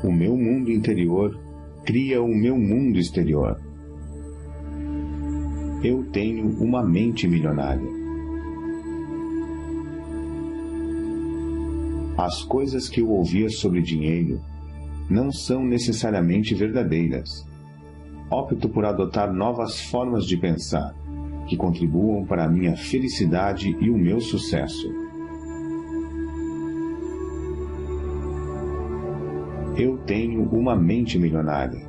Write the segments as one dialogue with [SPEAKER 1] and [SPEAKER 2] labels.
[SPEAKER 1] O meu mundo interior cria o meu mundo exterior. Eu tenho uma mente milionária. As coisas que eu ouvia sobre dinheiro não são necessariamente verdadeiras. Opto por adotar novas formas de pensar, que contribuam para a minha felicidade e o meu sucesso. Eu tenho uma mente milionária.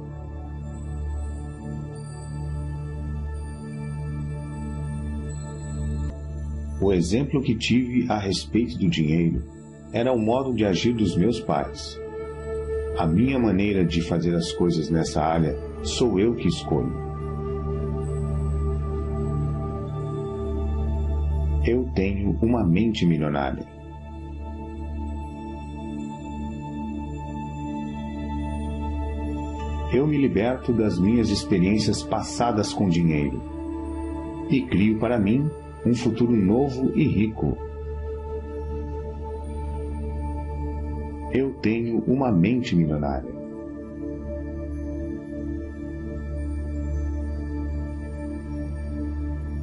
[SPEAKER 1] O exemplo que tive a respeito do dinheiro era o modo de agir dos meus pais. A minha maneira de fazer as coisas nessa área sou eu que escolho. Eu tenho uma mente milionária. Eu me liberto das minhas experiências passadas com dinheiro e crio para mim um futuro novo e rico. Eu tenho uma mente milionária.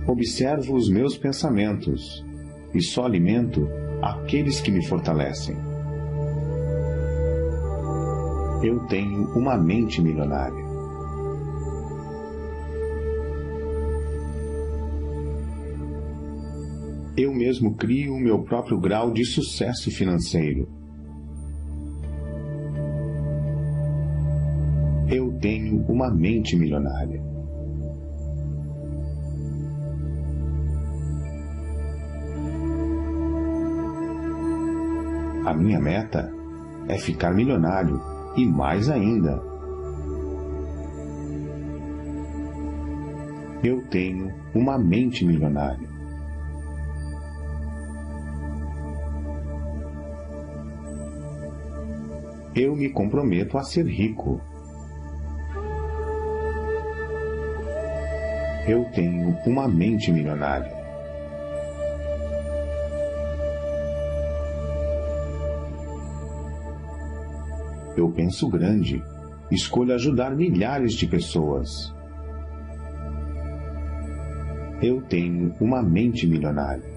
[SPEAKER 1] Observo os meus pensamentos e só alimento aqueles que me fortalecem. Eu tenho uma mente milionária. Eu mesmo crio o meu próprio grau de sucesso financeiro. Eu tenho uma mente milionária. A minha meta é ficar milionário e mais ainda. Eu tenho uma mente milionária. Eu me comprometo a ser rico. Eu tenho uma mente milionária. Eu penso grande, escolho ajudar milhares de pessoas. Eu tenho uma mente milionária.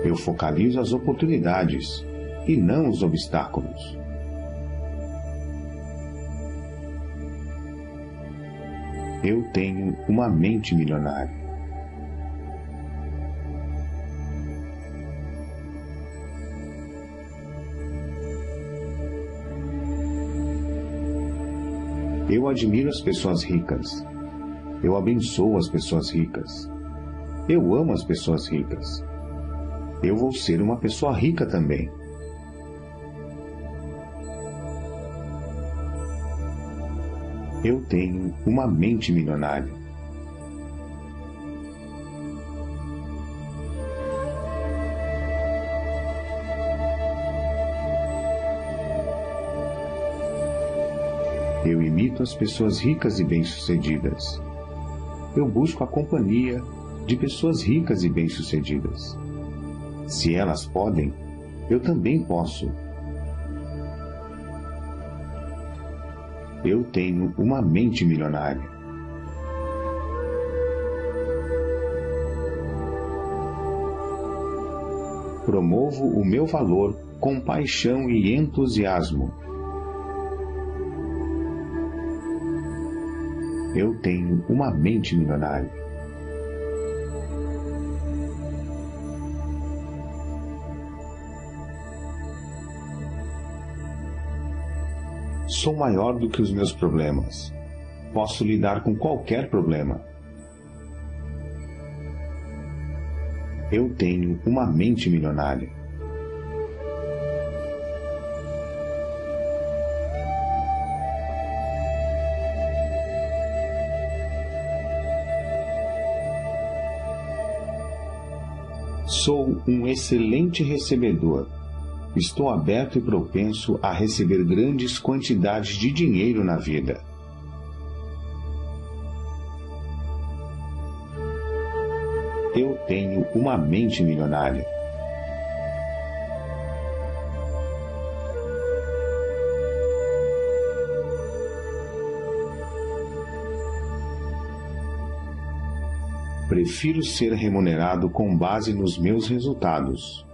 [SPEAKER 1] Eu focalizo as oportunidades e não os obstáculos. Eu tenho uma mente milionária. Eu admiro as pessoas ricas. Eu abençoo as pessoas ricas. Eu amo as pessoas ricas. Eu vou ser uma pessoa rica também. Eu tenho uma mente milionária. Eu imito as pessoas ricas e bem-sucedidas. Eu busco a companhia de pessoas ricas e bem-sucedidas. Se elas podem, eu também posso. Eu tenho uma mente milionária. Promovo o meu valor com paixão e entusiasmo. Eu tenho uma mente milionária. Sou maior do que os meus problemas. Posso lidar com qualquer problema. Eu tenho uma mente milionária. Sou um excelente recebedor. Estou aberto e propenso a receber grandes quantidades de dinheiro na vida. Eu tenho uma mente milionária. Prefiro ser remunerado com base nos meus resultados.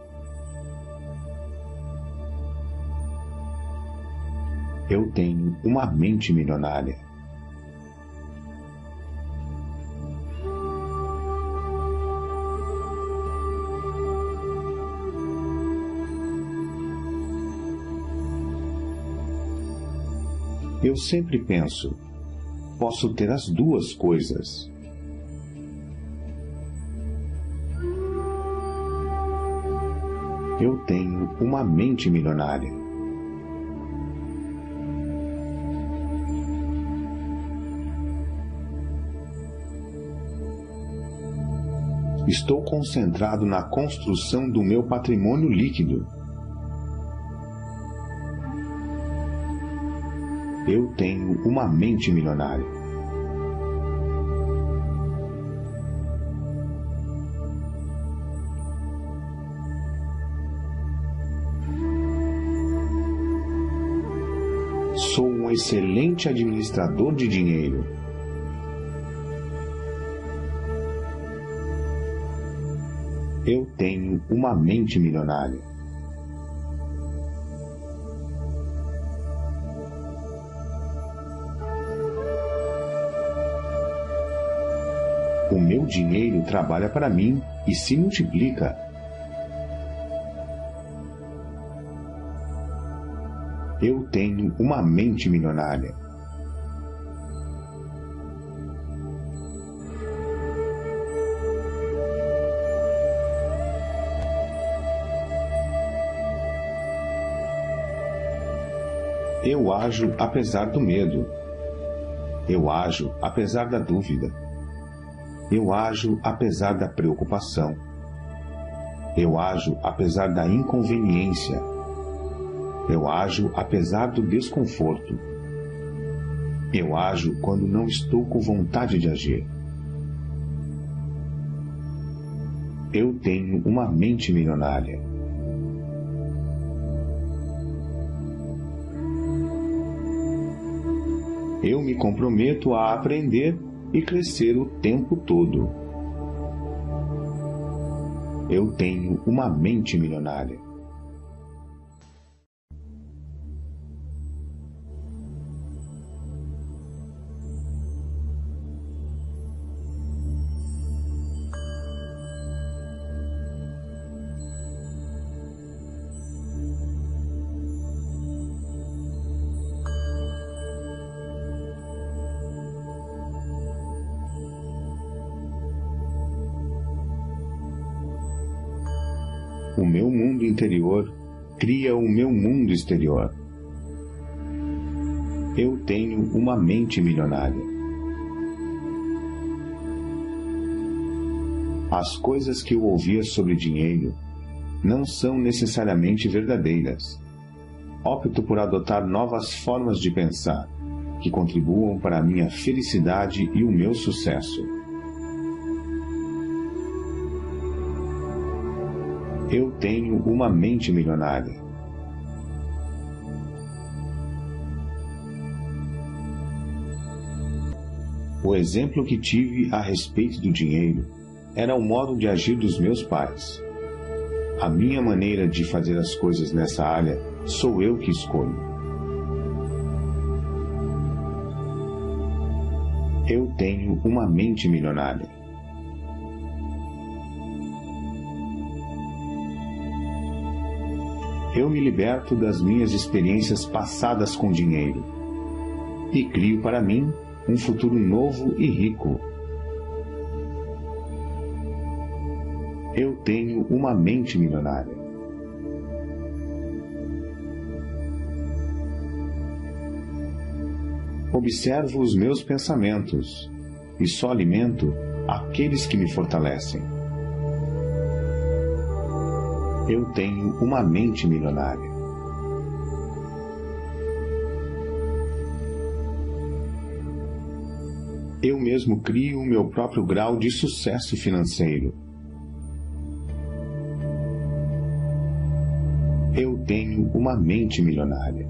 [SPEAKER 1] Eu tenho uma mente milionária. Eu sempre penso, posso ter as duas coisas. Eu tenho uma mente milionária. Estou concentrado na construção do meu patrimônio líquido. Eu tenho uma mente milionária. Sou um excelente administrador de dinheiro. Eu tenho uma mente milionária. O meu dinheiro trabalha para mim e se multiplica. Eu tenho uma mente milionária. Eu ajo apesar do medo. Eu ajo apesar da dúvida. Eu ajo apesar da preocupação. Eu ajo apesar da inconveniência. Eu ajo apesar do desconforto. Eu ajo quando não estou com vontade de agir. Eu tenho uma mente milionária. Eu me comprometo a aprender e crescer o tempo todo. Eu tenho uma mente milionária. O meu mundo interior cria o meu mundo exterior. Eu tenho uma mente milionária. As coisas que eu ouvia sobre dinheiro não são necessariamente verdadeiras. Opto por adotar novas formas de pensar que contribuam para a minha felicidade e o meu sucesso. Eu tenho uma mente milionária. O exemplo que tive a respeito do dinheiro era o modo de agir dos meus pais. A minha maneira de fazer as coisas nessa área sou eu que escolho. Eu tenho uma mente milionária. Eu me liberto das minhas experiências passadas com dinheiro e crio para mim um futuro novo e rico. Eu tenho uma mente milionária. Observo os meus pensamentos e só alimento aqueles que me fortalecem. Eu tenho uma mente milionária. Eu mesmo crio o meu próprio grau de sucesso financeiro. tenho uma mente milionária.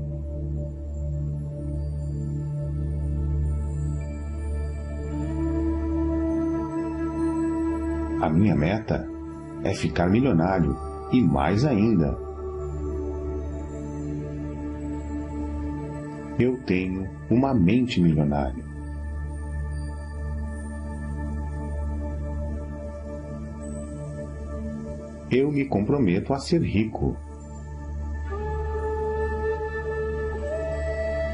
[SPEAKER 1] A minha meta é ficar milionário e mais ainda. Eu tenho uma mente milionária. Eu me comprometo a ser rico.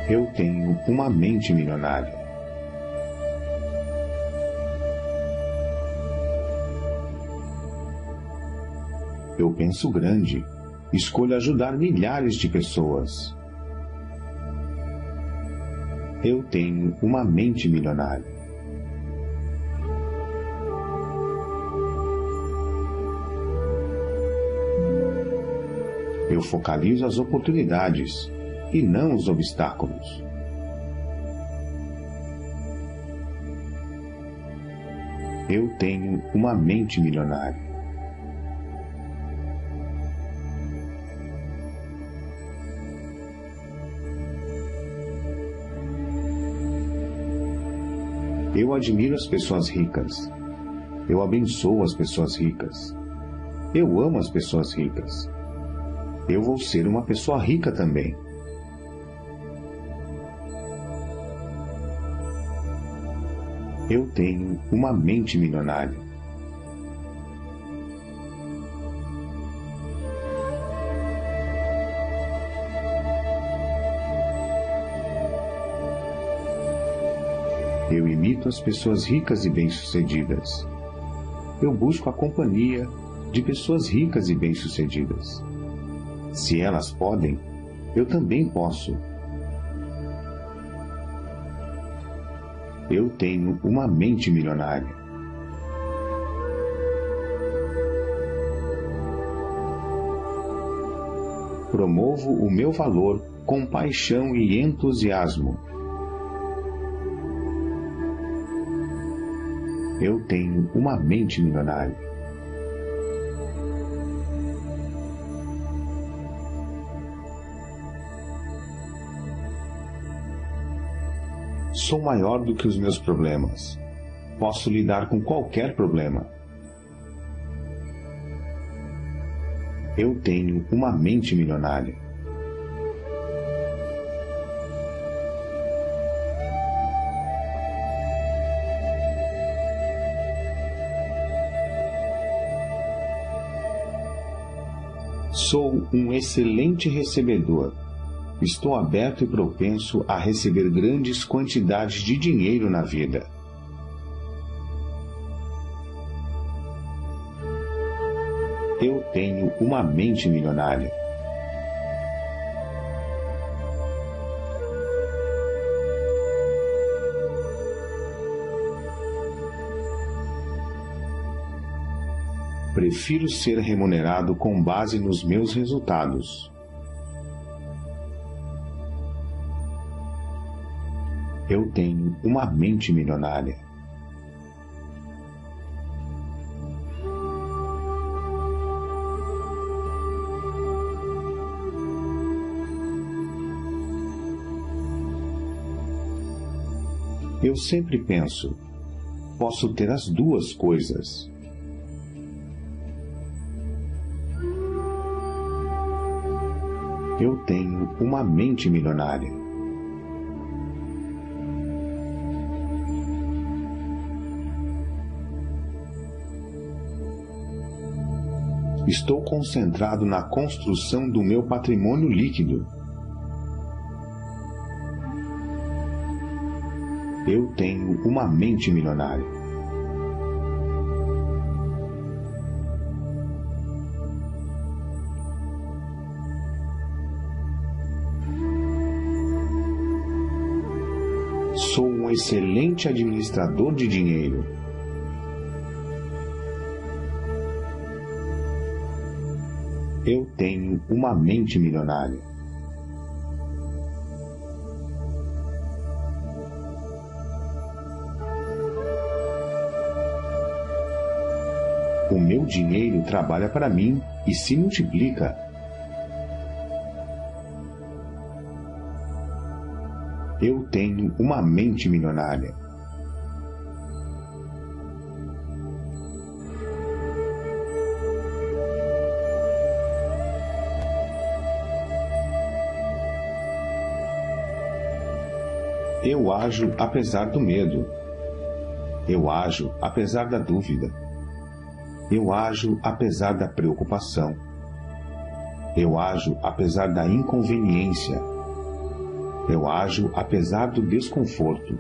[SPEAKER 1] Eu tenho uma mente milionária. Eu penso grande. Escolho ajudar milhares de pessoas. Eu tenho uma mente milionária. Eu focalizo as oportunidades e não os obstáculos. Eu tenho uma mente milionária. Eu admiro as pessoas ricas. Eu abençoo as pessoas ricas. Eu amo as pessoas ricas. Eu vou ser uma pessoa rica também. Eu tenho uma mente milionária. Eu imito as pessoas ricas e bem-sucedidas. Eu busco a companhia de pessoas ricas e bem-sucedidas. Se elas podem, eu também posso. Eu tenho uma mente milionária. Promovo o meu valor com paixão e entusiasmo. Eu tenho uma mente milionária. Sou maior do que os meus problemas. Posso lidar com qualquer problema. Eu tenho uma mente milionária. Sou um excelente recebedor. Estou aberto e propenso a receber grandes quantidades de dinheiro na vida. Eu tenho uma mente milionária. Prefiro ser remunerado com base nos meus resultados. Eu tenho uma mente milionária. Eu sempre penso, posso ter as duas coisas. Eu tenho uma mente milionária. Estou concentrado na construção do meu patrimônio líquido. Eu tenho uma mente milionária. Sou um excelente administrador de dinheiro. Eu tenho uma mente milionária. O meu dinheiro trabalha para mim e se multiplica. Eu tenho uma mente milionária. Eu ajo apesar do medo. Eu ajo apesar da dúvida. Eu ajo apesar da preocupação. Eu ajo apesar da inconveniência. Eu ajo apesar do desconforto.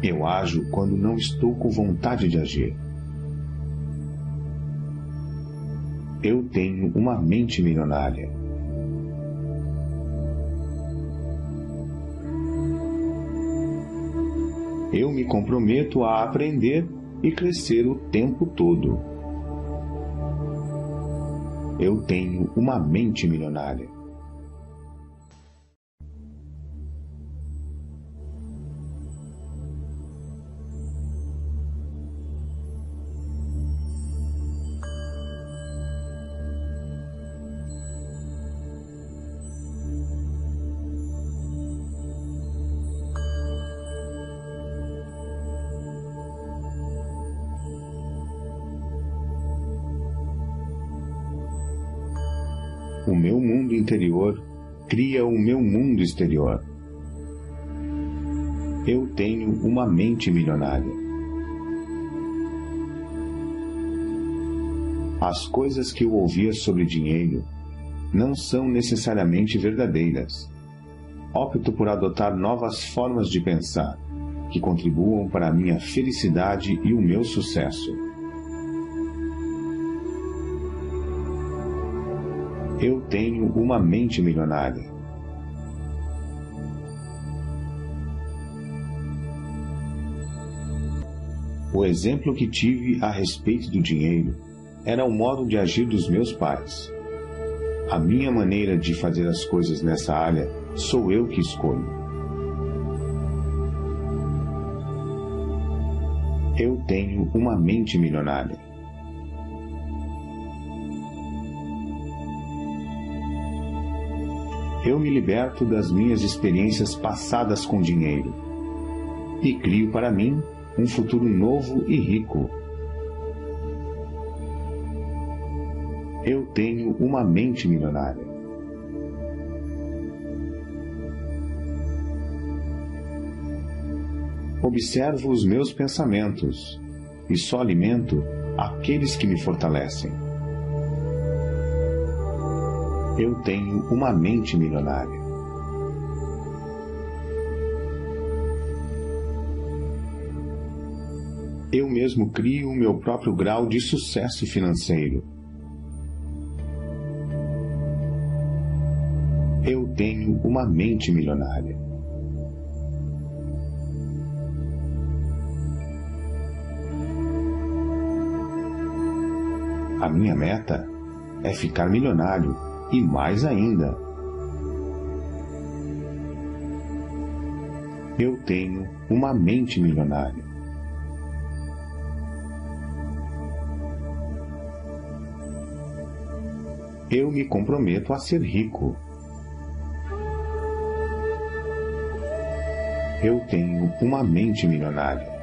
[SPEAKER 1] Eu ajo quando não estou com vontade de agir. Eu tenho uma mente milionária. Eu me comprometo a aprender e crescer o tempo todo. Eu tenho uma mente milionária. O meu mundo interior cria o meu mundo exterior. Eu tenho uma mente milionária. As coisas que eu ouvia sobre dinheiro não são necessariamente verdadeiras. Opto por adotar novas formas de pensar que contribuam para a minha felicidade e o meu sucesso. Eu tenho uma mente milionária. O exemplo que tive a respeito do dinheiro era o modo de agir dos meus pais. A minha maneira de fazer as coisas nessa área sou eu que escolho. Eu tenho uma mente milionária. Eu me liberto das minhas experiências passadas com dinheiro e crio para mim um futuro novo e rico. Eu tenho uma mente milionária. Observo os meus pensamentos e só alimento aqueles que me fortalecem. Eu tenho uma mente milionária. Eu mesmo crio o meu próprio grau de sucesso financeiro. Eu tenho uma mente milionária. A minha meta é ficar milionário e mais ainda. Eu tenho uma mente milionária. Eu me comprometo a ser rico. Eu tenho uma mente milionária.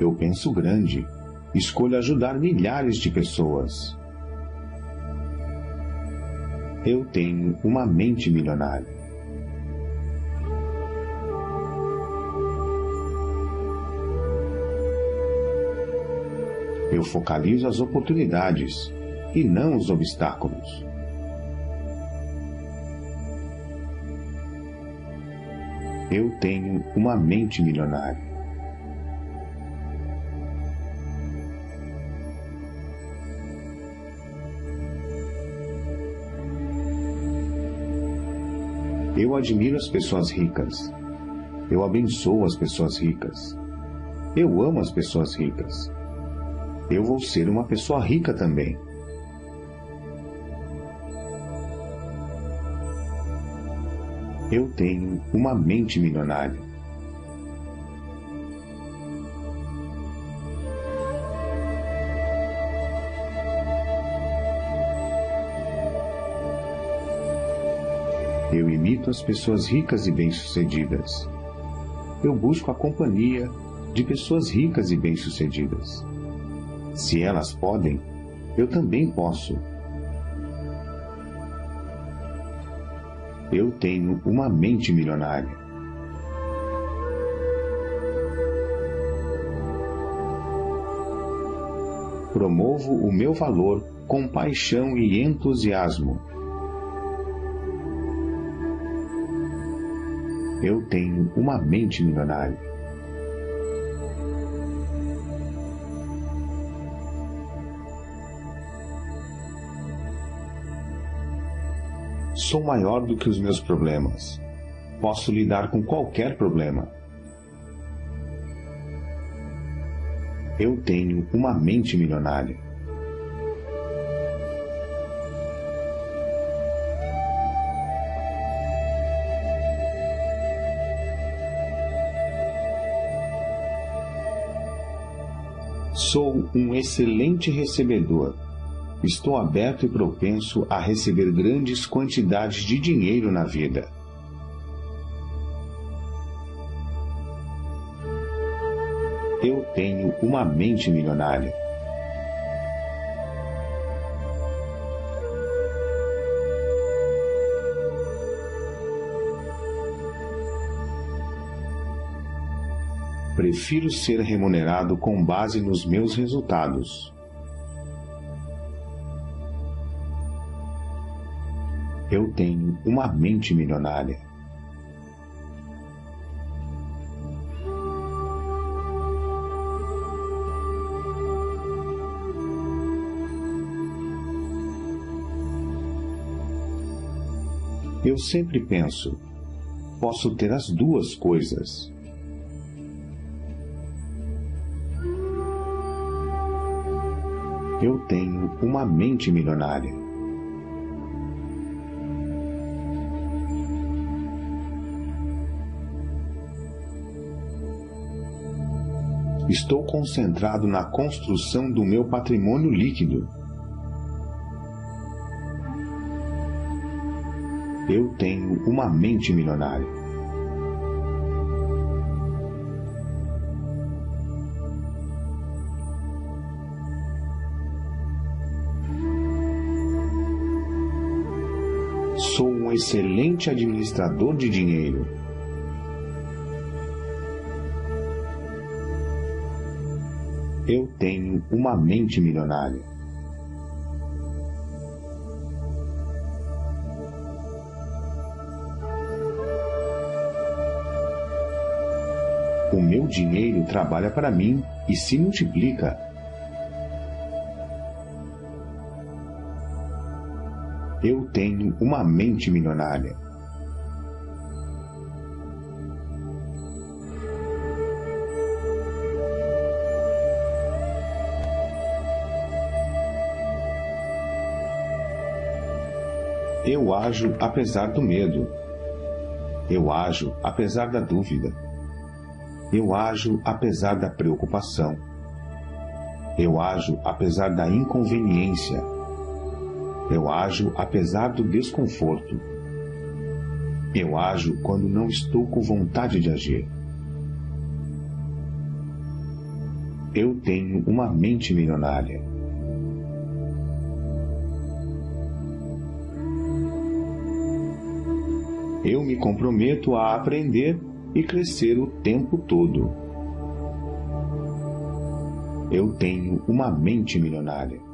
[SPEAKER 1] Eu penso grande, escolho ajudar milhares de pessoas. Eu tenho uma mente milionária. Eu focalizo as oportunidades e não os obstáculos. Eu tenho uma mente milionária. Eu admiro as pessoas ricas. Eu abençoo as pessoas ricas. Eu amo as pessoas ricas. Eu vou ser uma pessoa rica também. Eu tenho uma mente milionária. Eu imito as pessoas ricas e bem-sucedidas. Eu busco a companhia de pessoas ricas e bem-sucedidas. Se elas podem, eu também posso. Eu tenho uma mente milionária. Promovo o meu valor com paixão e entusiasmo. Eu tenho uma mente milionária. Sou maior do que os meus problemas. Posso lidar com qualquer problema. Eu tenho uma mente milionária. Sou um excelente recebedor. Estou aberto e propenso a receber grandes quantidades de dinheiro na vida. Eu tenho uma mente milionária. Prefiro ser remunerado com base nos meus resultados. Eu tenho uma mente milionária. Eu sempre penso, posso ter as duas coisas. Eu tenho uma mente milionária. Estou concentrado na construção do meu patrimônio líquido. Eu tenho uma mente milionária. Sou um excelente administrador de dinheiro. Eu tenho uma mente milionária. O meu dinheiro trabalha para mim e se multiplica. Eu tenho uma mente milionária. Eu ajo apesar do medo. Eu ajo apesar da dúvida. Eu ajo apesar da preocupação. Eu ajo apesar da inconveniência. Eu ajo apesar do desconforto. Eu ajo quando não estou com vontade de agir. Eu tenho uma mente milionária. Eu me comprometo a aprender e crescer o tempo todo. Eu tenho uma mente milionária.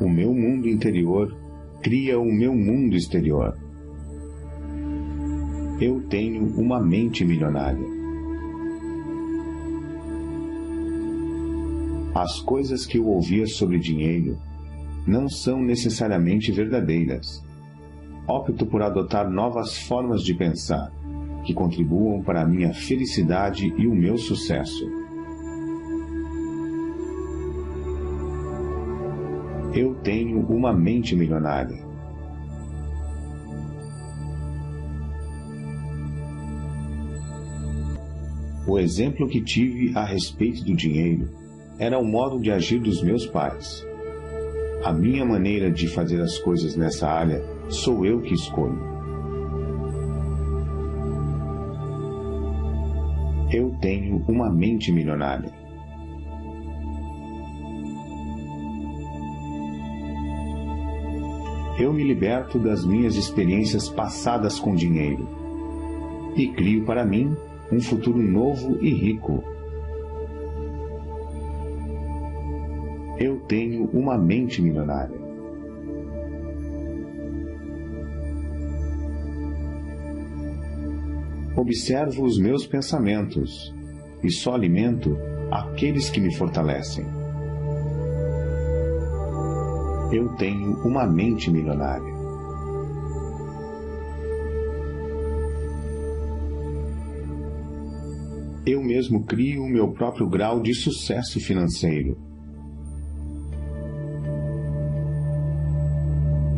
[SPEAKER 1] O meu mundo interior cria o meu mundo exterior. Eu tenho uma mente milionária. As coisas que eu ouvia sobre dinheiro não são necessariamente verdadeiras. Opto por adotar novas formas de pensar, que contribuam para a minha felicidade e o meu sucesso. Eu tenho uma mente milionária. O exemplo que tive a respeito do dinheiro era o modo de agir dos meus pais. A minha maneira de fazer as coisas nessa área sou eu que escolho. Eu tenho uma mente milionária. Eu me liberto das minhas experiências passadas com dinheiro e crio para mim um futuro novo e rico. Eu tenho uma mente milionária. Observo os meus pensamentos e só alimento aqueles que me fortalecem. Eu tenho uma mente milionária. Eu mesmo crio o meu próprio grau de sucesso financeiro.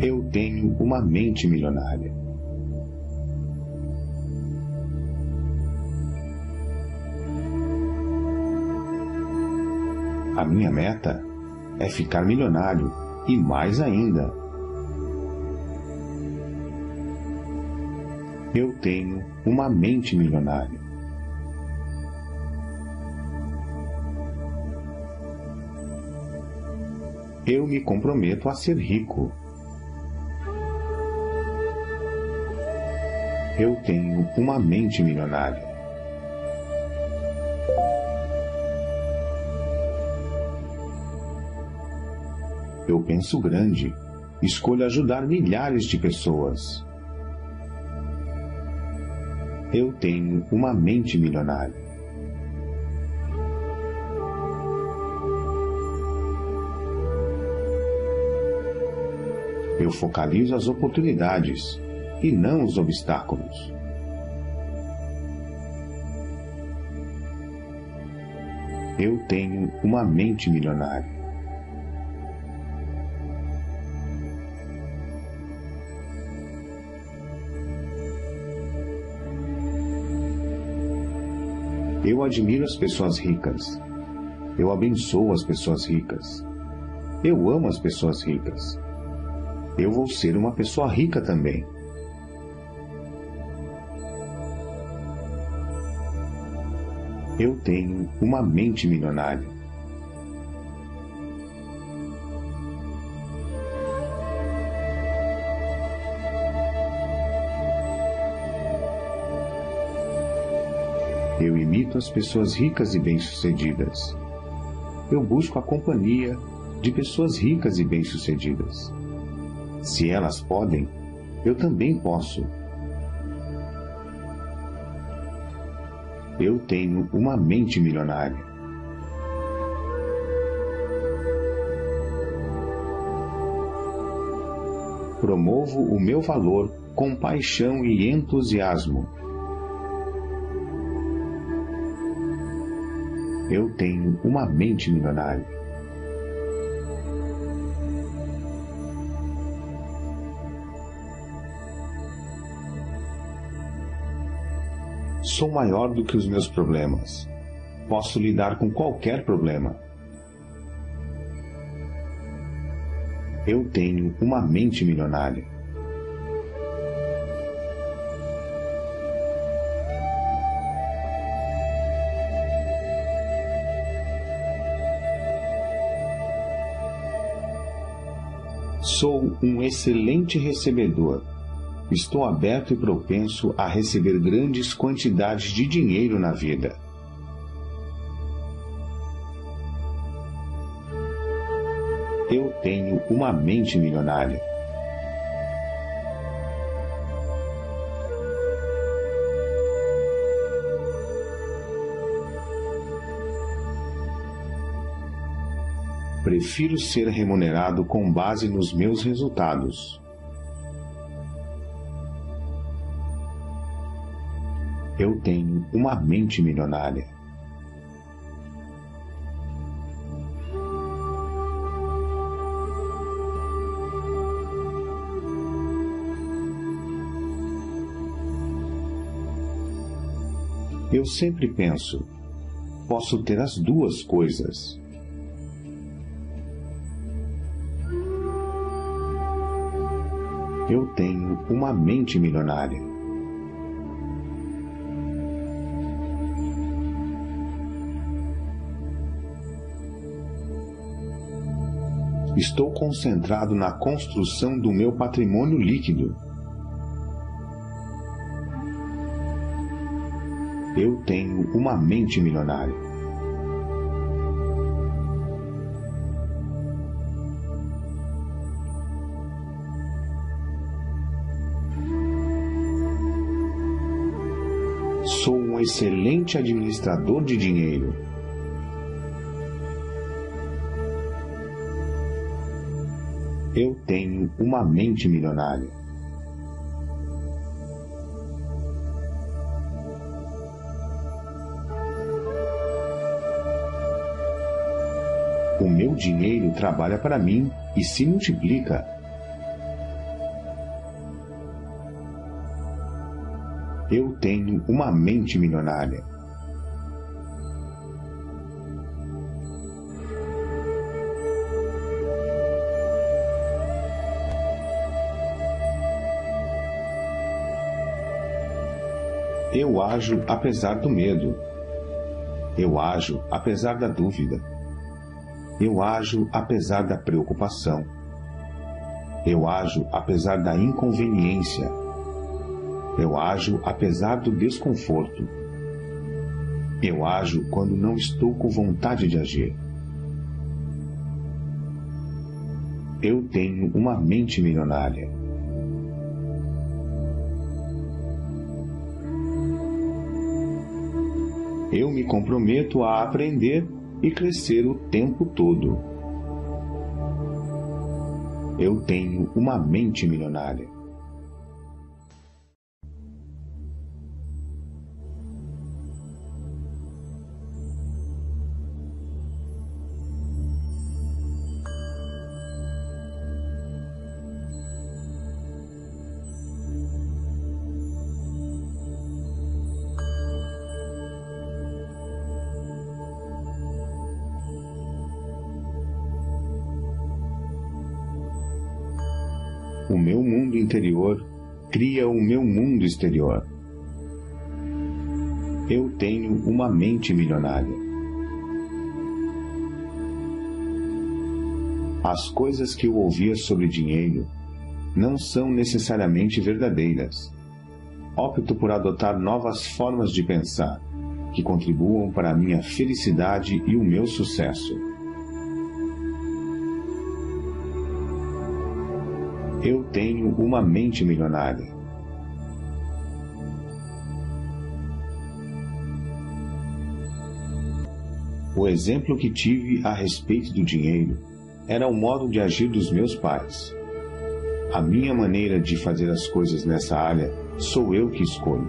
[SPEAKER 1] Eu tenho uma mente milionária. A minha meta é ficar milionário e mais ainda. Eu tenho uma mente milionária. Eu me comprometo a ser rico. Eu tenho uma mente milionária. Eu penso grande, escolho ajudar milhares de pessoas. Eu tenho uma mente milionária. Eu focalizo as oportunidades e não os obstáculos. Eu tenho uma mente milionária. Eu admiro as pessoas ricas. Eu abençoo as pessoas ricas. Eu amo as pessoas ricas. Eu vou ser uma pessoa rica também. Eu tenho uma mente milionária. Eu imito as pessoas ricas e bem-sucedidas. Eu busco a companhia de pessoas ricas e bem-sucedidas. Se elas podem, eu também posso. Eu tenho uma mente milionária. Promovo o meu valor com paixão e entusiasmo. Eu tenho uma mente milionária. Sou maior do que os meus problemas. Posso lidar com qualquer problema. Eu tenho uma mente milionária. Sou um excelente recebedor. Estou aberto e propenso a receber grandes quantidades de dinheiro na vida. Eu tenho uma mente milionária. Prefiro ser remunerado com base nos meus resultados. Eu tenho uma mente milionária. Eu sempre penso, posso ter as duas coisas. Eu tenho uma mente milionária. Estou concentrado na construção do meu patrimônio líquido. Eu tenho uma mente milionária. Sou um excelente administrador de dinheiro. Eu tenho uma mente milionária. O meu dinheiro trabalha para mim e se multiplica. Eu tenho uma mente milionária. Eu ajo apesar do medo. Eu ajo apesar da dúvida. Eu ajo apesar da preocupação. Eu ajo apesar da inconveniência. Eu ajo apesar do desconforto. Eu ajo quando não estou com vontade de agir. Eu tenho uma mente milionária. Eu me comprometo a aprender e crescer o tempo todo. Eu tenho uma mente milionária. O meu mundo interior cria o meu mundo exterior. Eu tenho uma mente milionária. As coisas que eu ouvia sobre dinheiro não são necessariamente verdadeiras. Opto por adotar novas formas de pensar que contribuam para a minha felicidade e o meu sucesso. Eu tenho uma mente milionária. O exemplo que tive a respeito do dinheiro era o modo de agir dos meus pais. A minha maneira de fazer as coisas nessa área sou eu que escolho.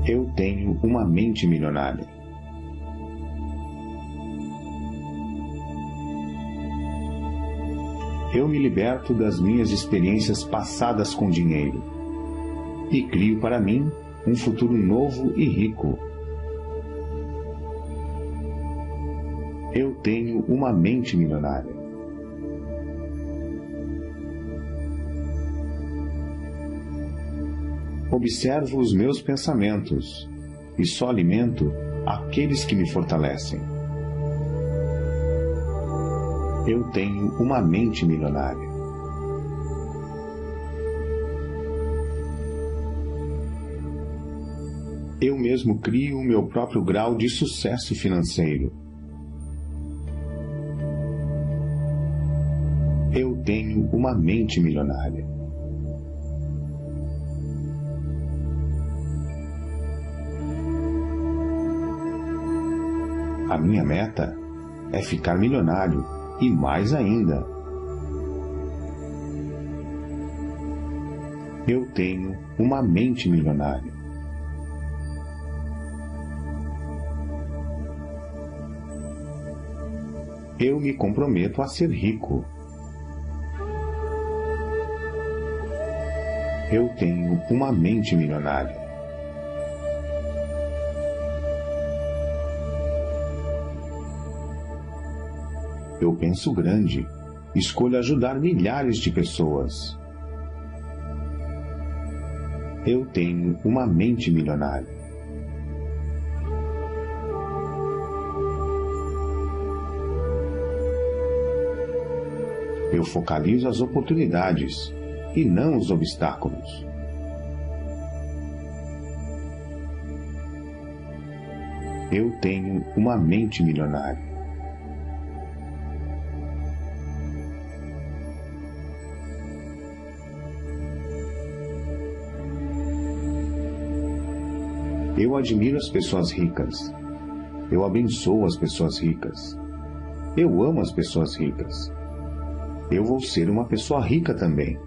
[SPEAKER 1] Eu tenho uma mente milionária. Eu me liberto das minhas experiências passadas com dinheiro e crio para mim um futuro novo e rico. Eu tenho uma mente milionária. Observo os meus pensamentos e só alimento aqueles que me fortalecem. Eu tenho uma mente milionária. Eu mesmo crio o meu próprio grau de sucesso financeiro. Eu tenho uma mente milionária. A minha meta é ficar milionário e mais ainda. Eu tenho uma mente milionária. Eu me comprometo a ser rico. Eu tenho uma mente milionária. Eu penso grande. Escolho ajudar milhares de pessoas. Eu tenho uma mente milionária. Eu focalizo as oportunidades e não os obstáculos. Eu tenho uma mente milionária. Eu admiro as pessoas ricas. Eu abençoo as pessoas ricas. Eu amo as pessoas ricas. Eu vou ser uma pessoa rica também.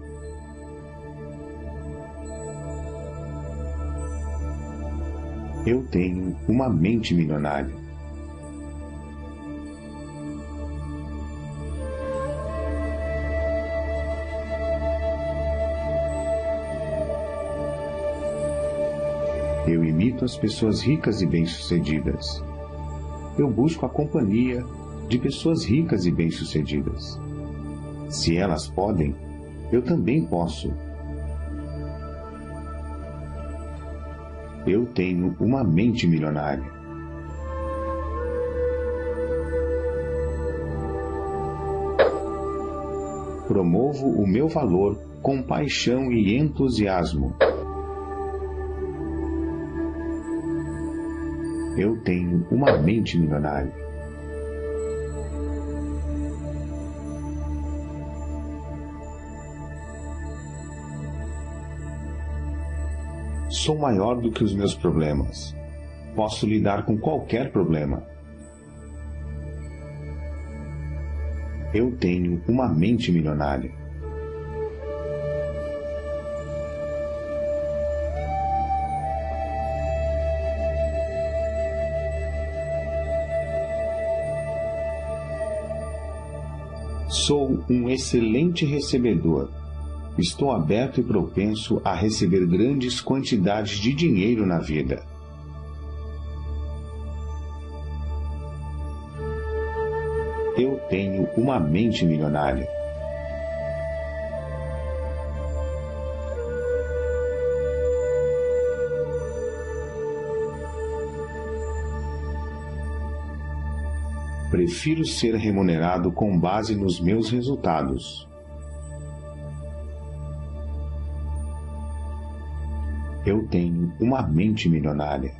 [SPEAKER 1] Eu tenho uma mente milionária. Eu imito as pessoas ricas e bem-sucedidas. Eu busco a companhia de pessoas ricas e bem-sucedidas. Se elas podem, eu também posso. Eu tenho uma mente milionária. Promovo o meu valor com paixão e entusiasmo. Eu tenho uma mente milionária. Sou maior do que os meus problemas. Posso lidar com qualquer problema. Eu tenho uma mente milionária. Sou um excelente recebedor. Estou aberto e propenso a receber grandes quantidades de dinheiro na vida. Eu tenho uma mente milionária. Prefiro ser remunerado com base nos meus resultados. Eu tenho uma mente milionária.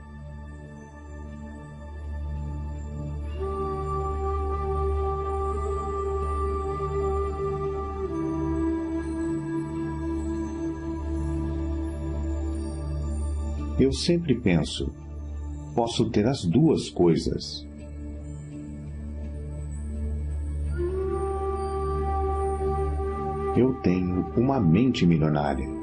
[SPEAKER 1] Eu sempre penso, posso ter as duas coisas. Eu tenho uma mente milionária.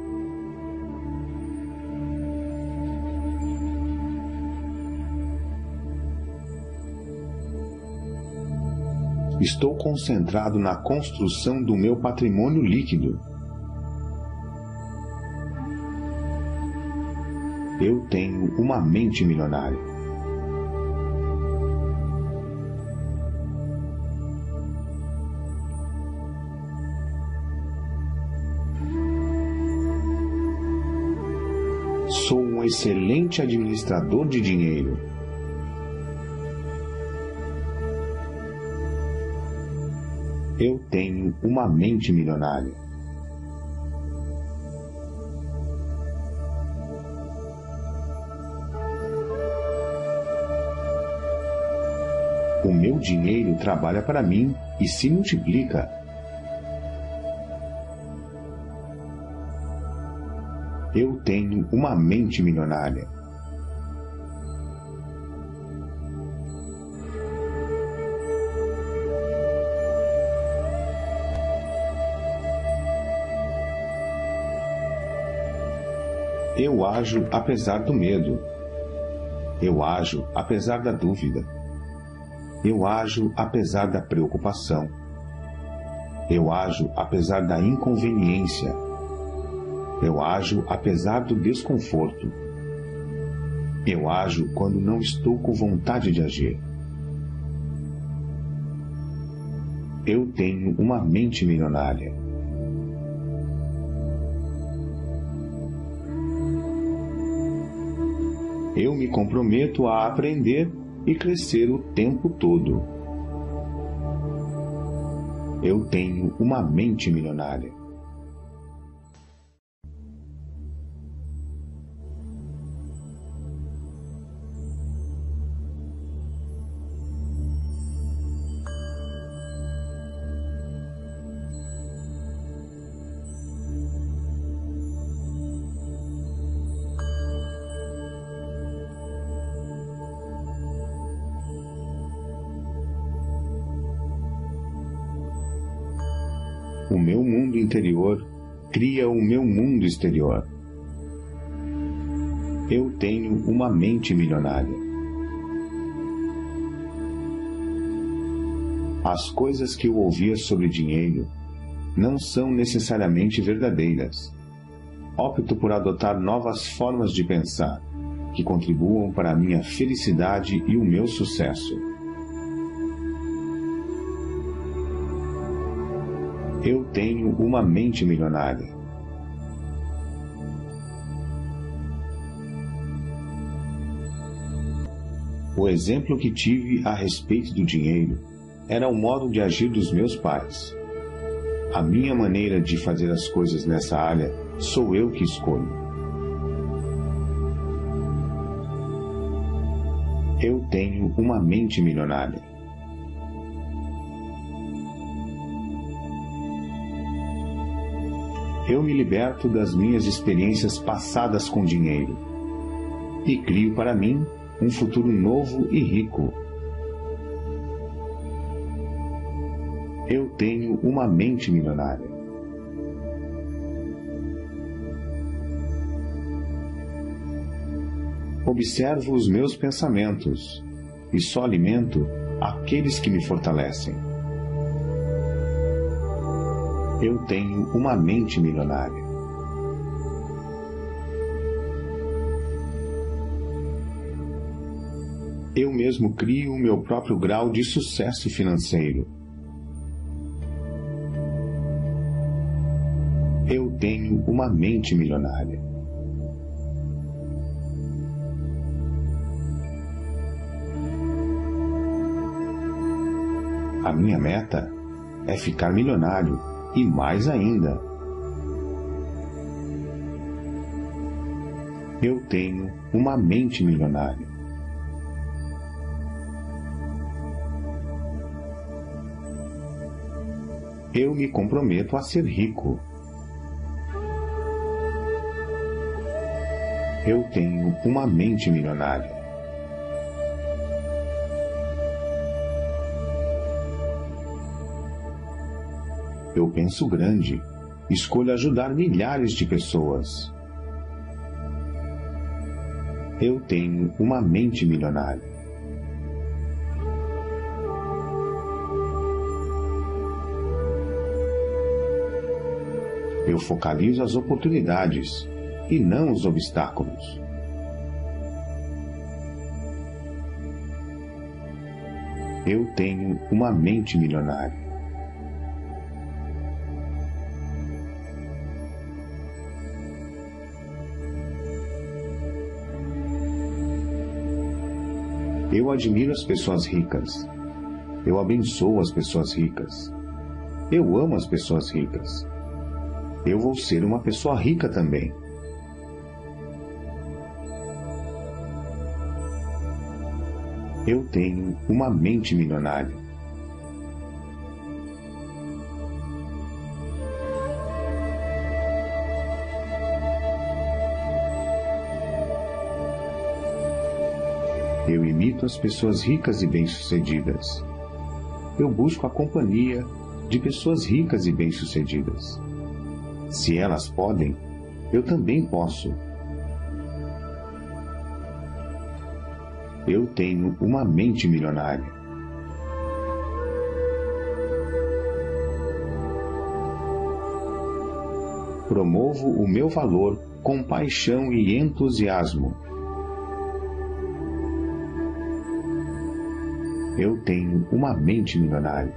[SPEAKER 1] Estou concentrado na construção do meu patrimônio líquido. Eu tenho uma mente milionária. Sou um excelente administrador de dinheiro. Eu tenho uma mente milionária. O meu dinheiro trabalha para mim e se multiplica. Eu tenho uma mente milionária. Eu ajo apesar do medo. Eu ajo apesar da dúvida. Eu ajo apesar da preocupação. Eu ajo apesar da inconveniência. Eu ajo apesar do desconforto. Eu ajo quando não estou com vontade de agir. Eu tenho uma mente milionária. Eu me comprometo a aprender e crescer o tempo todo. Eu tenho uma mente milionária. O meu mundo interior cria o meu mundo exterior. Eu tenho uma mente milionária. As coisas que eu ouvia sobre dinheiro não são necessariamente verdadeiras. Opto por adotar novas formas de pensar que contribuam para a minha felicidade e o meu sucesso. Eu tenho uma mente milionária. O exemplo que tive a respeito do dinheiro era o modo de agir dos meus pais. A minha maneira de fazer as coisas nessa área sou eu que escolho. Eu tenho uma mente milionária. Eu me liberto das minhas experiências passadas com dinheiro e crio para mim um futuro novo e rico. Eu tenho uma mente milionária. Observo os meus pensamentos e só alimento aqueles que me fortalecem. Eu tenho uma mente milionária. Eu mesmo crio o meu próprio grau de sucesso financeiro. Eu tenho uma mente milionária. A minha meta é ficar milionário. E mais ainda, eu tenho uma mente milionária. Eu me comprometo a ser rico. Eu tenho uma mente milionária. Eu penso grande, escolho ajudar milhares de pessoas. Eu tenho uma mente milionária. Eu focalizo as oportunidades e não os obstáculos. Eu tenho uma mente milionária. Eu admiro as pessoas ricas. Eu abençoo as pessoas ricas. Eu amo as pessoas ricas. Eu vou ser uma pessoa rica também. Eu tenho uma mente milionária. Eu imito as pessoas ricas e bem-sucedidas. Eu busco a companhia de pessoas ricas e bem-sucedidas. Se elas podem, eu também posso. Eu tenho uma mente milionária. Promovo o meu valor com paixão e entusiasmo. Eu tenho uma mente milionária.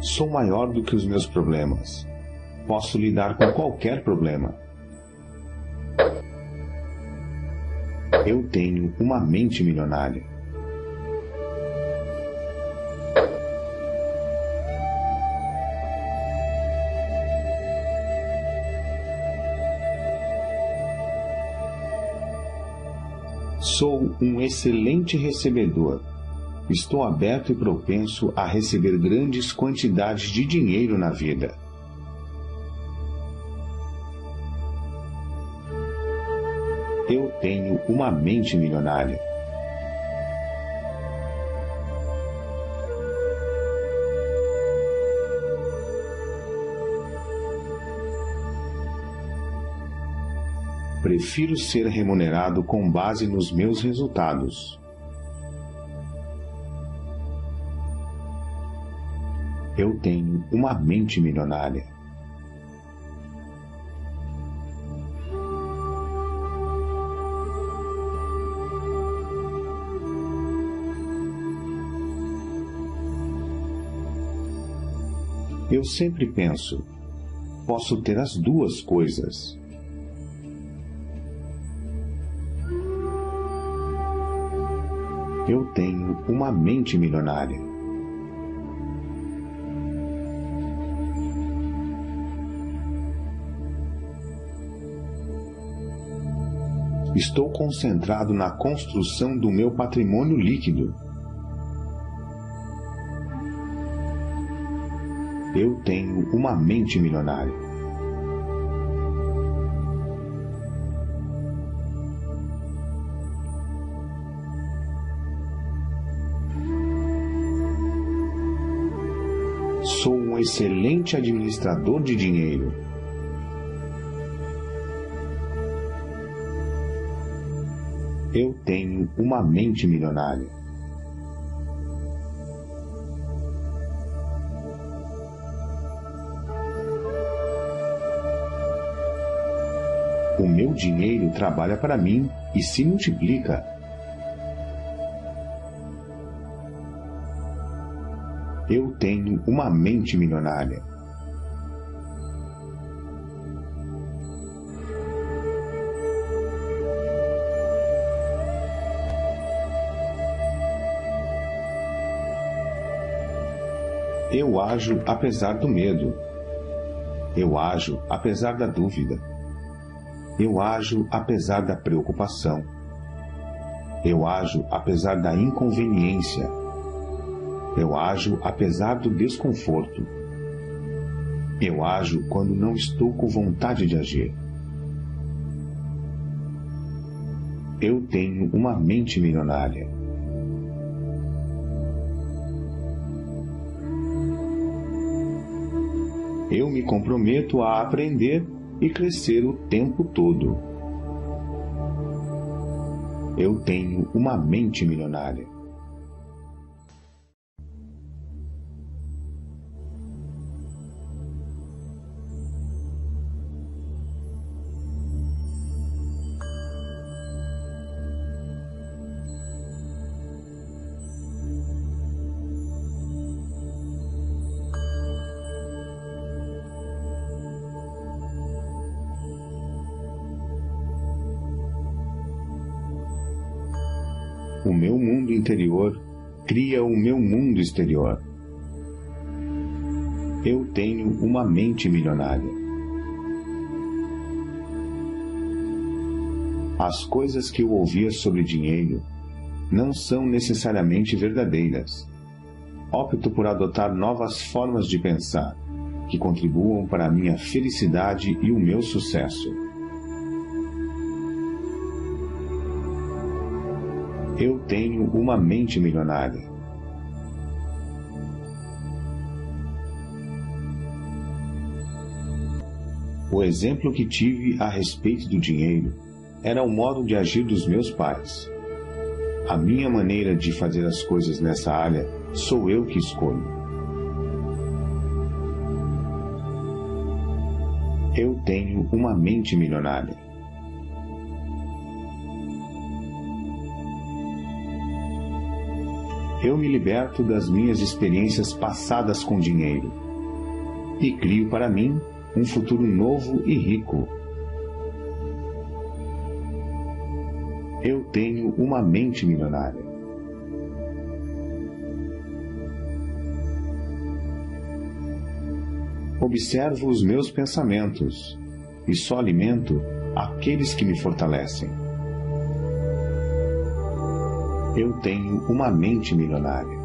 [SPEAKER 1] Sou maior do que os meus problemas. Posso lidar com qualquer problema. Eu tenho uma mente milionária. Sou um excelente recebedor. Estou aberto e propenso a receber grandes quantidades de dinheiro na vida. Eu tenho uma mente milionária. Prefiro ser remunerado com base nos meus resultados. Eu tenho uma mente milionária. Eu sempre penso, posso ter as duas coisas. Eu tenho uma mente milionária. Estou concentrado na construção do meu patrimônio líquido. Eu tenho uma mente milionária. Sou um excelente administrador de dinheiro. Eu tenho uma mente milionária. O meu dinheiro trabalha para mim e se multiplica. Eu tenho uma mente milionária. Eu ajo apesar do medo. Eu ajo apesar da dúvida. Eu ajo apesar da preocupação. Eu ajo apesar da inconveniência. Eu ajo apesar do desconforto. Eu ajo quando não estou com vontade de agir. Eu tenho uma mente milionária. Eu me comprometo a aprender e crescer o tempo todo. Eu tenho uma mente milionária. O meu mundo interior cria o meu mundo exterior. Eu tenho uma mente milionária. As coisas que eu ouvia sobre dinheiro não são necessariamente verdadeiras. Opto por adotar novas formas de pensar que contribuam para a minha felicidade e o meu sucesso. Eu tenho uma mente milionária. O exemplo que tive a respeito do dinheiro era o modo de agir dos meus pais. A minha maneira de fazer as coisas nessa área sou eu que escolho. Eu tenho uma mente milionária. Eu me liberto das minhas experiências passadas com dinheiro e crio para mim um futuro novo e rico. Eu tenho uma mente milionária. Observo os meus pensamentos e só alimento aqueles que me fortalecem. Eu tenho uma mente milionária.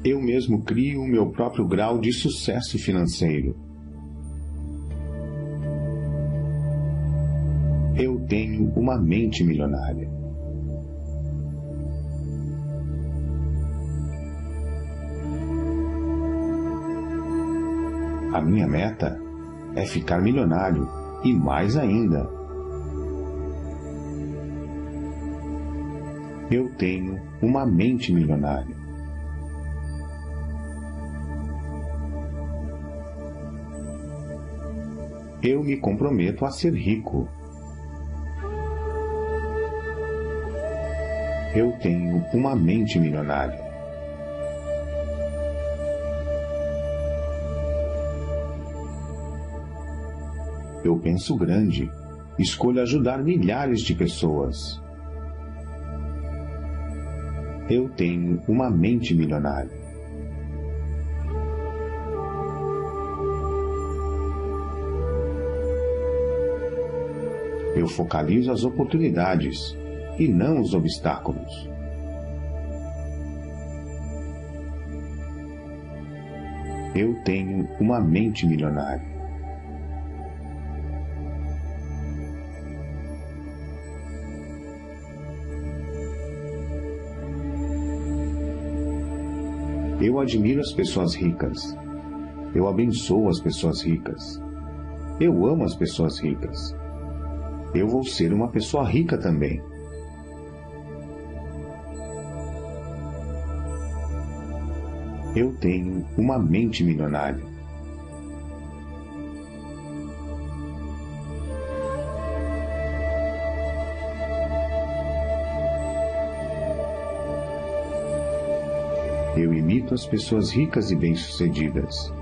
[SPEAKER 1] Eu mesmo crio o meu próprio grau de sucesso financeiro. Eu tenho uma mente milionária. A minha meta é ficar milionário e mais ainda. Eu tenho uma mente milionária. Eu me comprometo a ser rico. Eu tenho uma mente milionária. Eu penso grande, escolho ajudar milhares de pessoas. Eu tenho uma mente milionária. Eu focalizo as oportunidades e não os obstáculos. Eu tenho uma mente milionária. Eu admiro as pessoas ricas. Eu abençoo as pessoas ricas. Eu amo as pessoas ricas. Eu vou ser uma pessoa rica também. Eu tenho uma mente milionária. Eu imito as pessoas ricas e bem-sucedidas.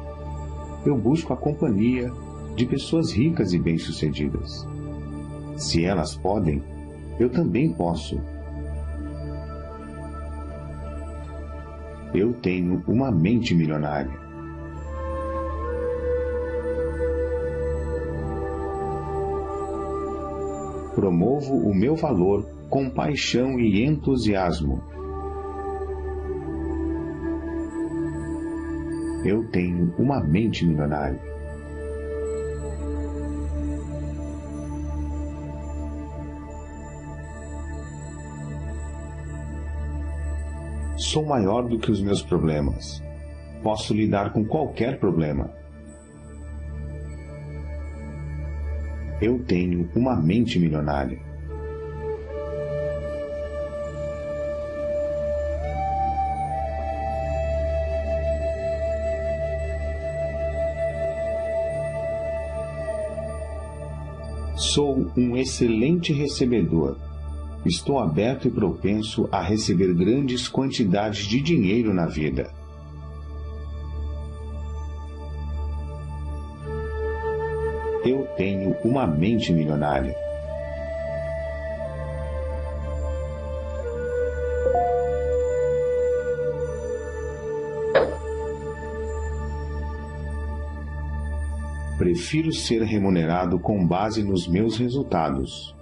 [SPEAKER 1] Eu busco a companhia de pessoas ricas e bem-sucedidas. Se elas podem, eu também posso. Eu tenho uma mente milionária. Promovo o meu valor com paixão e entusiasmo. Eu tenho uma mente milionária. Sou maior do que os meus problemas. Posso lidar com qualquer problema. Eu tenho uma mente milionária. Sou um excelente recebedor. Estou aberto e propenso a receber grandes quantidades de dinheiro na vida. Eu tenho uma mente milionária. Prefiro ser remunerado com base nos meus resultados.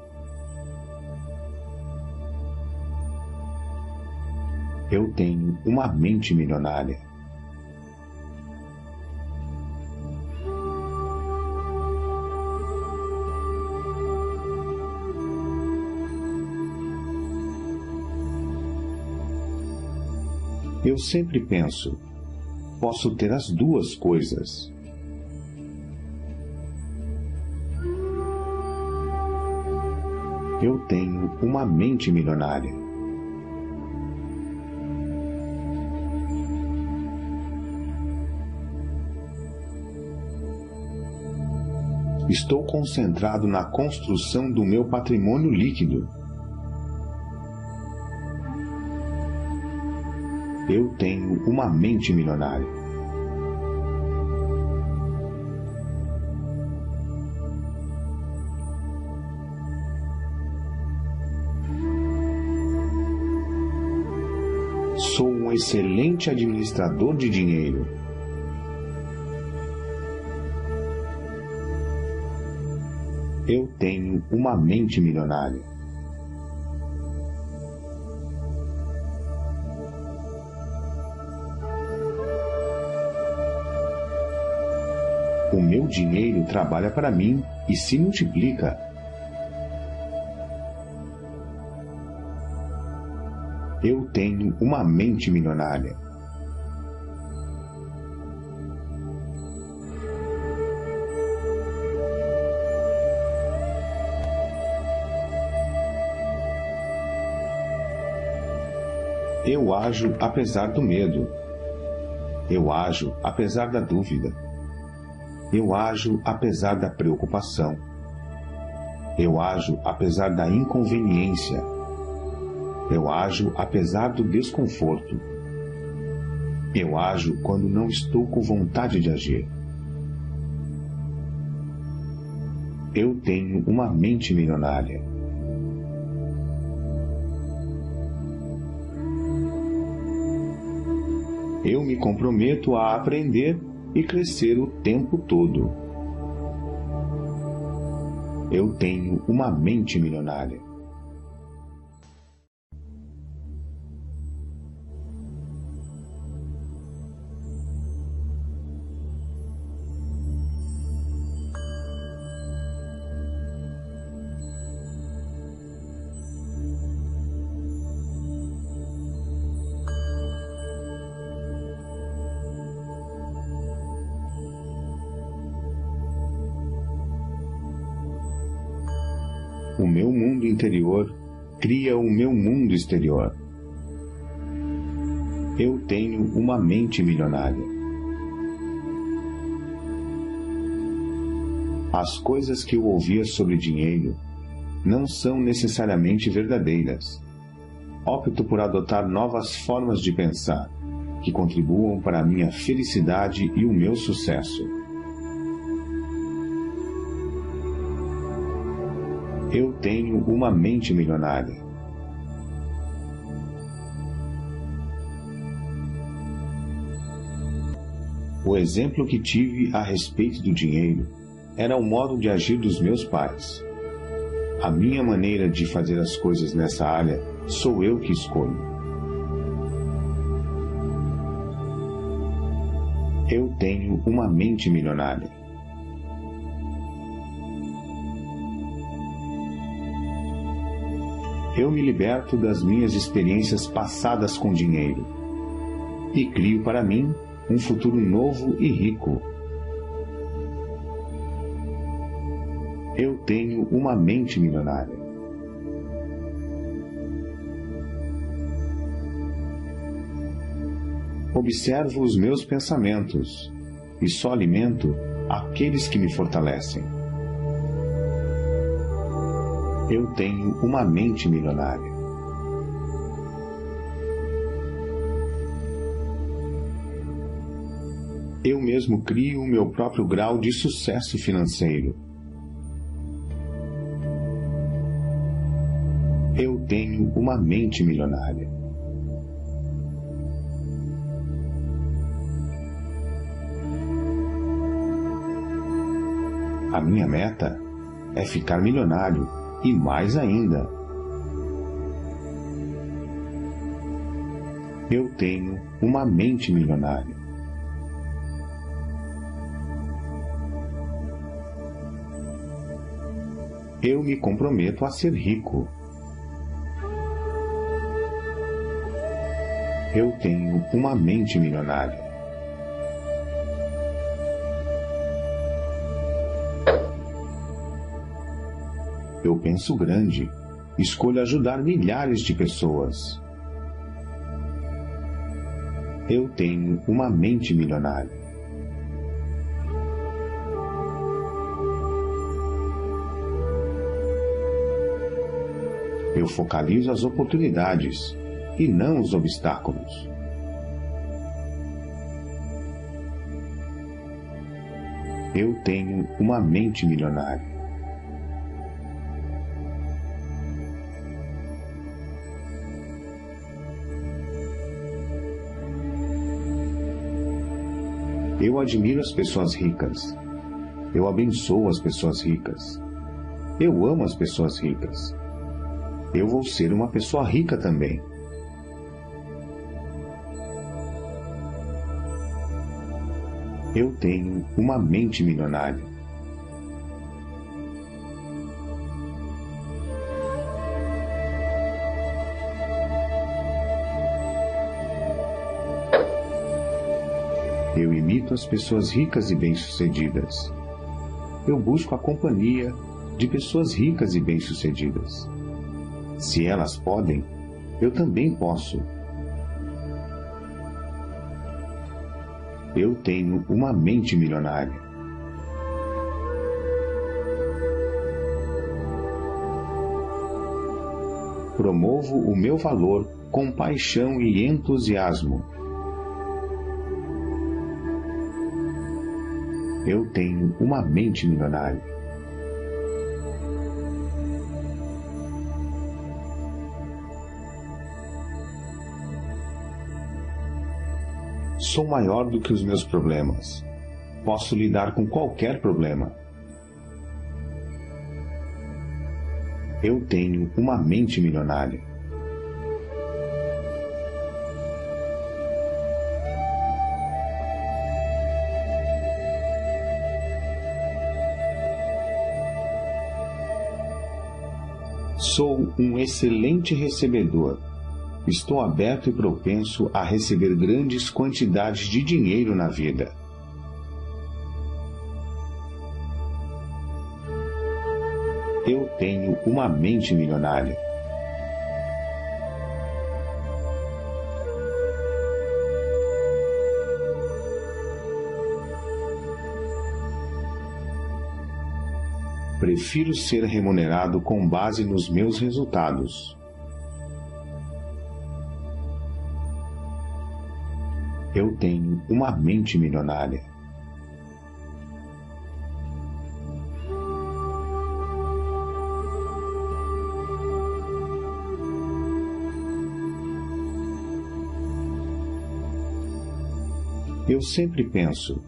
[SPEAKER 1] Eu tenho uma mente milionária. Eu sempre penso, posso ter as duas coisas. Eu tenho uma mente milionária. Estou concentrado na construção do meu patrimônio líquido. Eu tenho uma mente milionária. Sou um excelente administrador de dinheiro. Eu tenho uma mente milionária. O meu dinheiro trabalha para mim e se multiplica. Eu tenho uma mente milionária. Eu ajo apesar do medo. Eu ajo apesar da dúvida. Eu ajo apesar da preocupação. Eu ajo apesar da inconveniência. Eu ajo apesar do desconforto. Eu ajo quando não estou com vontade de agir. Eu tenho uma mente milionária. Eu me comprometo a aprender e crescer o tempo todo. Eu tenho uma mente milionária. O meu mundo interior cria o meu mundo exterior. Eu tenho uma mente milionária. As coisas que eu ouvia sobre dinheiro não são necessariamente verdadeiras. Opto por adotar novas formas de pensar que contribuam para a minha felicidade e o meu sucesso. Eu tenho uma mente milionária. O exemplo que tive a respeito do dinheiro era o modo de agir dos meus pais. A minha maneira de fazer as coisas nessa área sou eu que escolho. Eu tenho uma mente milionária. Eu me liberto das minhas experiências passadas com dinheiro e crio para mim um futuro novo e rico. Eu tenho uma mente milionária. Observo os meus pensamentos e só alimento aqueles que me fortalecem. Eu tenho uma mente milionária. Eu mesmo crio o meu próprio grau de sucesso financeiro. Eu tenho uma mente milionária. A minha meta é ficar milionário e mais ainda. Eu tenho uma mente milionária. Eu me comprometo a ser rico. Eu tenho uma mente milionária. Eu penso grande. Escolho ajudar milhares de pessoas. Eu tenho uma mente milionária. Eu focalizo as oportunidades e não os obstáculos. Eu tenho uma mente milionária. Eu admiro as pessoas ricas. Eu abençoo as pessoas ricas. Eu amo as pessoas ricas. Eu vou ser uma pessoa rica também. Eu tenho uma mente milionária. Eu imito as pessoas ricas e bem-sucedidas. Eu busco a companhia de pessoas ricas e bem-sucedidas. Se elas podem, eu também posso. Eu tenho uma mente milionária. Promovo o meu valor com paixão e entusiasmo. Eu tenho uma mente milionária. Sou maior do que os meus problemas. Posso lidar com qualquer problema. Eu tenho uma mente milionária. Sou um excelente recebedor. Estou aberto e propenso a receber grandes quantidades de dinheiro na vida. Eu tenho uma mente milionária. Prefiro ser remunerado com base nos meus resultados. Eu tenho uma mente milionária. Eu sempre penso,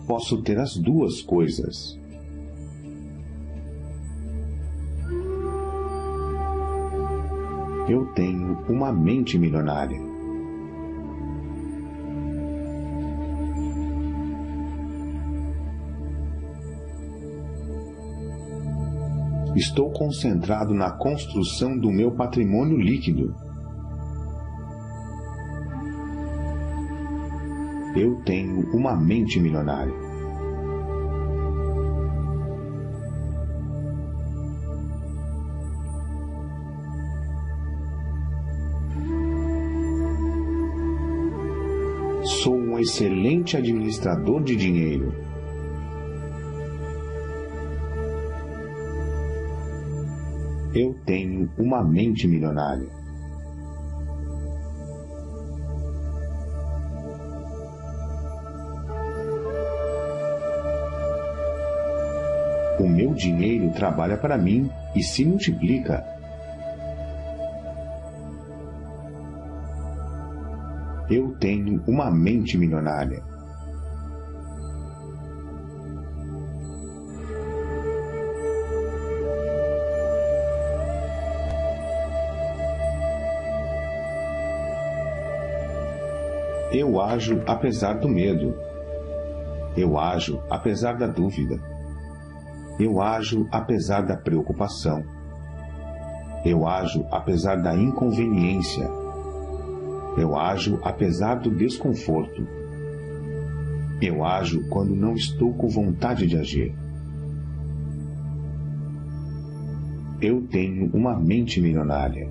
[SPEAKER 1] posso ter as duas coisas. Eu tenho uma mente milionária. Estou concentrado na construção do meu patrimônio líquido. Eu tenho uma mente milionária. Sou um excelente administrador de dinheiro. Eu tenho uma mente milionária. O meu dinheiro trabalha para mim e se multiplica. Eu tenho uma mente milionária. Eu ajo apesar do medo. Eu ajo apesar da dúvida. Eu ajo apesar da preocupação. Eu ajo apesar da inconveniência. Eu ajo apesar do desconforto. Eu ajo quando não estou com vontade de agir. Eu tenho uma mente milionária.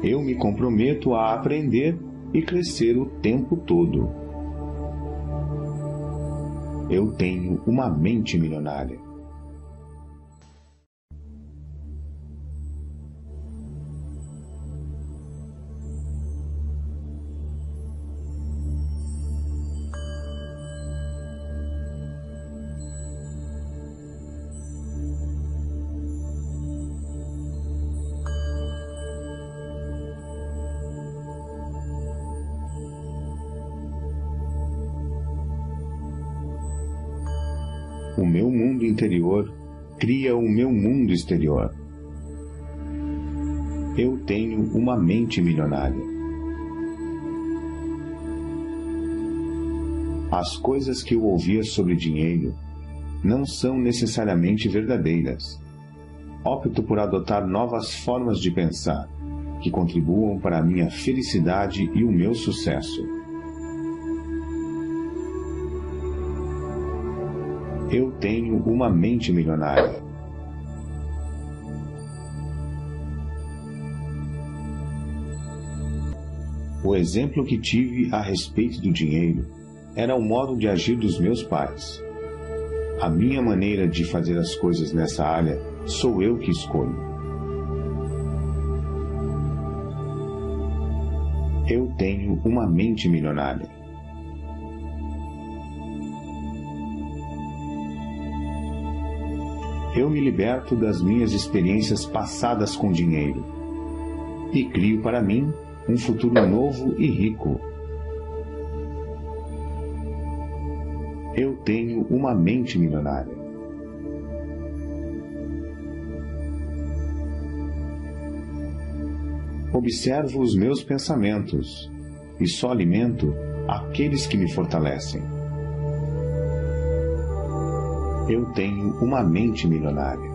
[SPEAKER 1] Eu me comprometo a aprender e crescer o tempo todo. Eu tenho uma mente milionária. O meu mundo interior cria o meu mundo exterior. Eu tenho uma mente milionária. As coisas que eu ouvia sobre dinheiro não são necessariamente verdadeiras. Opto por adotar novas formas de pensar que contribuam para a minha felicidade e o meu sucesso. Eu tenho uma mente milionária. O exemplo que tive a respeito do dinheiro era o modo de agir dos meus pais. A minha maneira de fazer as coisas nessa área sou eu que escolho. Eu tenho uma mente milionária. Eu me liberto das minhas experiências passadas com dinheiro e crio para mim um futuro novo e rico. Eu tenho uma mente milionária. Observo os meus pensamentos e só alimento aqueles que me fortalecem. Eu tenho uma mente milionária.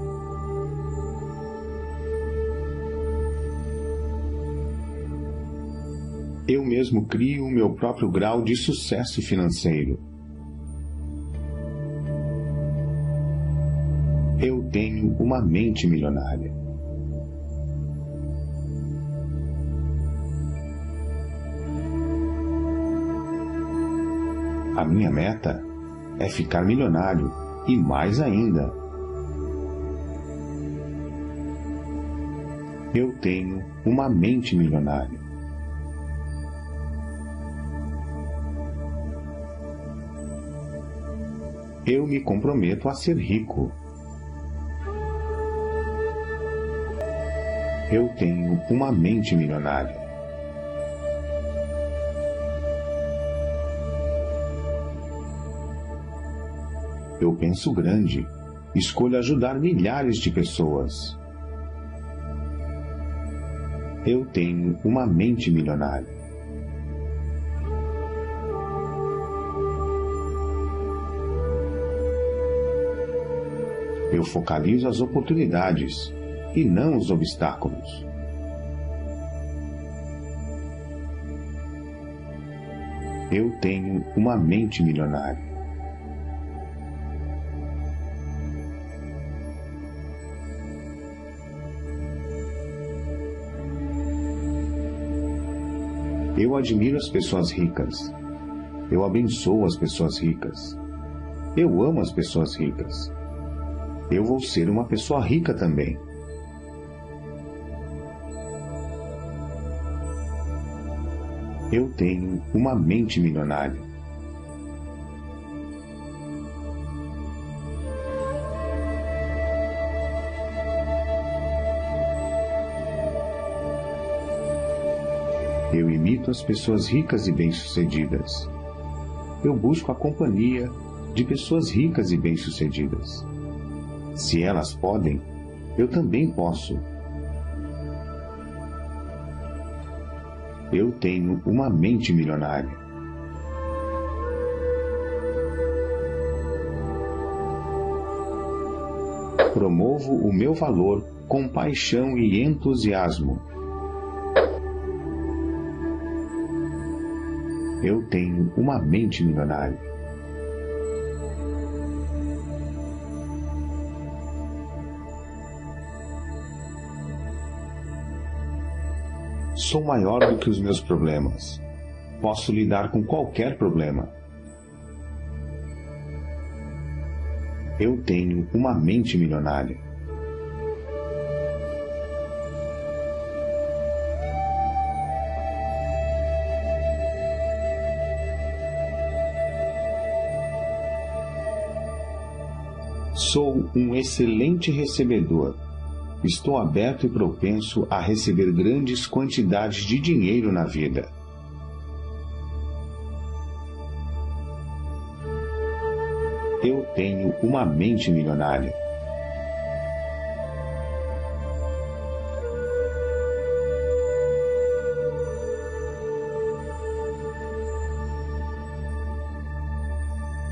[SPEAKER 1] Eu mesmo crio o meu próprio grau de sucesso financeiro. Eu tenho uma mente milionária. A minha meta é ficar milionário. E mais ainda, eu tenho uma mente milionária. Eu me comprometo a ser rico. Eu tenho uma mente milionária. Eu penso grande, escolho ajudar milhares de pessoas. Eu tenho uma mente milionária. Eu focalizo as oportunidades e não os obstáculos. Eu tenho uma mente milionária. Eu admiro as pessoas ricas. Eu abençoo as pessoas ricas. Eu amo as pessoas ricas. Eu vou ser uma pessoa rica também. Eu tenho uma mente milionária. Eu imito as pessoas ricas e bem-sucedidas. Eu busco a companhia de pessoas ricas e bem-sucedidas. Se elas podem, eu também posso. Eu tenho uma mente milionária. promovo o meu valor com paixão e entusiasmo. Eu tenho uma mente milionária. Sou maior do que os meus problemas. Posso lidar com qualquer problema. Eu tenho uma mente milionária. Sou um excelente recebedor. Estou aberto e propenso a receber grandes quantidades de dinheiro na vida. Eu tenho uma mente milionária.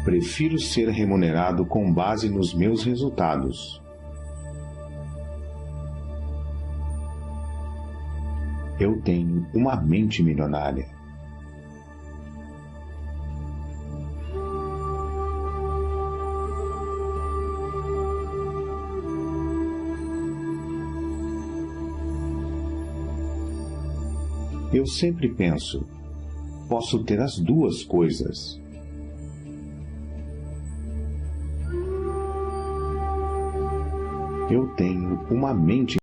[SPEAKER 1] Prefiro ser remunerado com base nos meus resultados. Eu tenho uma mente milionária. Eu sempre penso, posso ter as duas coisas. Eu tenho uma mente